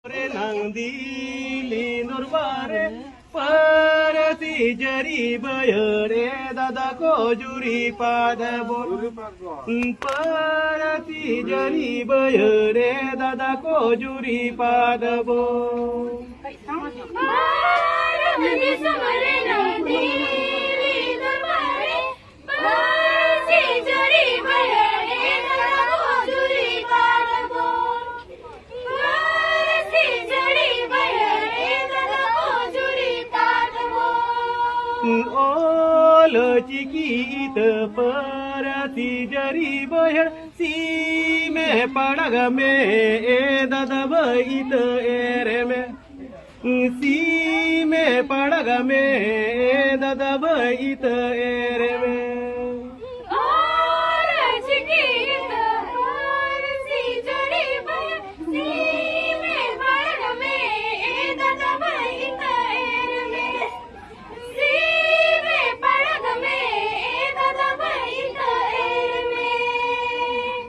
रे नंदीली नुरबारे परती जरी बयरे दादा को जुरी पाद बोल परती जरी बयरे दादा को जुरी पाद बोल ओल चिकीत परती जरी बहर सीमे पड़ग में ए ददब इत एरे में सीमे पड़ग में ए ददब इत एरे में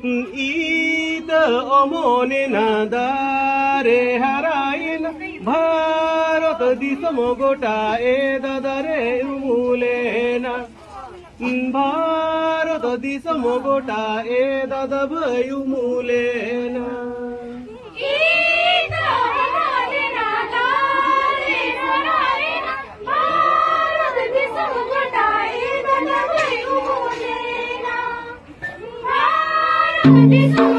ईद अमोने नादारे हराइन भारत दिसम गोटा ए ददरे उमुलेना भारत दिसम गोटा ए ददब उमुलेना This